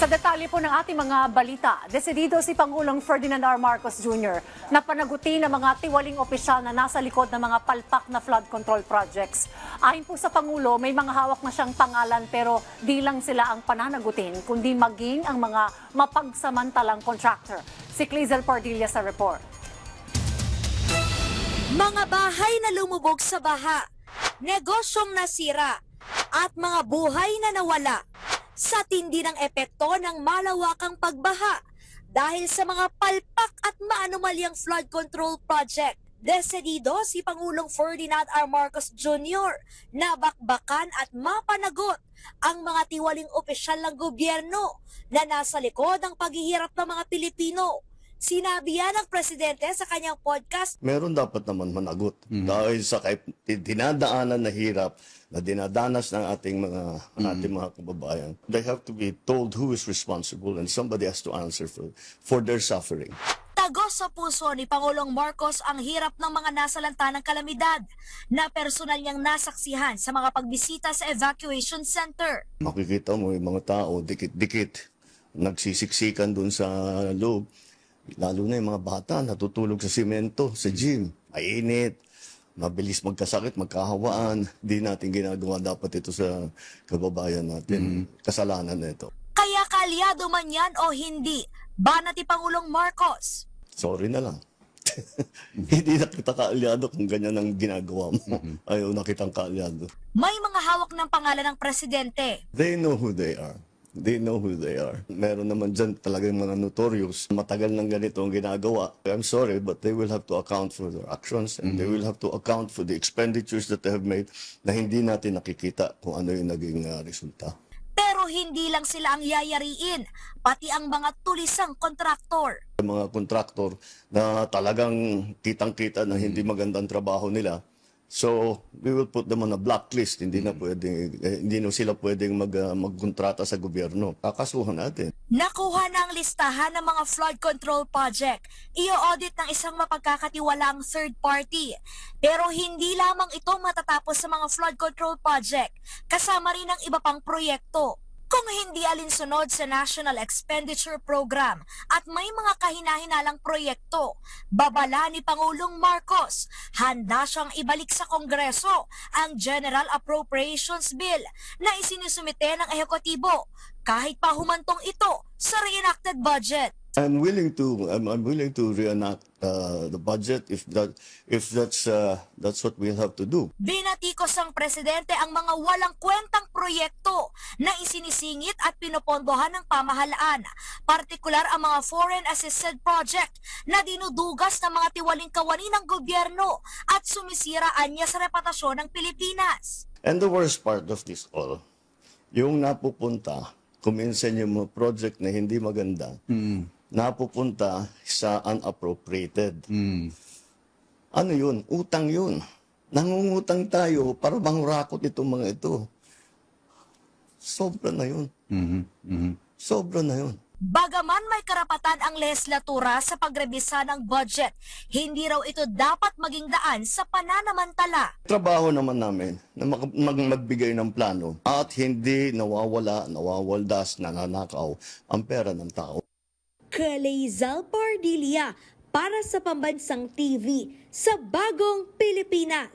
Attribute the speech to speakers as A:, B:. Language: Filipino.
A: Sa detalye po ng ating mga balita, desidido si Pangulong Ferdinand R. Marcos Jr. na panagutin ang mga tiwaling opisyal na nasa likod ng mga palpak na flood control projects. Ayon po sa Pangulo, may mga hawak na siyang pangalan pero di lang sila ang pananagutin, kundi maging ang mga mapagsamantalang contractor. Si Clizel Pardilla sa report.
B: Mga bahay na lumubog sa baha, negosyong nasira, at mga buhay na nawala sa tindi ng epekto ng malawakang pagbaha dahil sa mga palpak at maanumalyang flood control project. Desidido si Pangulong Ferdinand R. Marcos Jr. na bakbakan at mapanagot ang mga tiwaling opisyal ng gobyerno na nasa likod ng paghihirap ng mga Pilipino. Sinabi yan ng Presidente sa kanyang podcast.
C: Meron dapat naman managot dahil sa dinadaanan na hirap na dinadanas ng ating mga kababayan. They have to be told who is responsible and somebody has to answer for their suffering.
B: Tagos sa puso ni Pangulong Marcos ang hirap ng mga nasalanta ng kalamidad na personal niyang nasaksihan sa mga pagbisita sa evacuation center.
C: Makikita mo yung mga tao dikit-dikit nagsisiksikan dun sa loob. Lalo na yung mga bata natutulog sa simento, sa gym. Mainit, mabilis magkasakit, magkahawaan. Di natin ginagawa dapat ito sa kababayan natin. Kasalanan na ito.
B: Kaya kalyado man yan o hindi, banat ni Pangulong Marcos.
C: Sorry na lang. Hindi na kita kaalyado kung ganyan ang ginagawa mo. Ayaw na kitang kaalyado.
B: May mga hawak ng pangalan ng Presidente.
C: They know who they are. They know who they are. Meron naman dyan talagang mga notorious. Matagal ng ganito ang ginagawa. I'm sorry, but they will have to account for their actions and they will have to account for the expenditures that they have made na hindi natin nakikita kung ano yung naging resulta.
B: Pero hindi lang sila ang yayariin, pati ang mga tulisang kontraktor.
C: Mga kontraktor na talagang kitang-kita na hindi magandang trabaho nila. So, we will put them on a blacklist. Hindi na sila pwedeng magkontrata sa gobyerno. Kakasuhan natin.
B: Nakuha na ang listahan ng mga flood control project. I-audit ng isang mapagkakatiwalaang third party. Pero hindi lamang ito matatapos sa mga flood control project. Kasama rin ang iba pang proyekto. Kung hindi alinsunod sa National Expenditure Program at may mga kahinahinalang proyekto, babala ni Pangulong Marcos, handa siyang ibalik sa Kongreso ang General Appropriations Bill na isinusumite ng ehekutibo kahit pa humantong ito sa reenacted budget.
C: I'm willing to reenact the budget if that's what we'll have to do.
B: Binatikos ang Presidente ang mga walang kwentang proyekto na isinisingit at pinopondohan ng pamahalaan, partikular ang mga foreign assisted project na dinudugas ng mga tiwaling kawani ng gobyerno at sumisiraan niya sa reputasyon ng Pilipinas.
C: And the worst part of this all, yung napupunta, kuminsan yung mga project na hindi maganda, napupunta sa unappropriated. Ano yun? Utang yun. Nangungutang tayo para mangurakot itong mga ito. Sobra na yun. Sobra na yun.
B: Bagaman may karapatan ang legislatura sa pagrebisa ng budget, hindi raw ito dapat maging daan sa pananamantala.
C: Trabaho naman namin na magbigay ng plano at hindi nawawaldas, nananakaw ang pera ng tao.
B: Clizel Pardilla para sa Pambansang TV sa Bagong Pilipinas.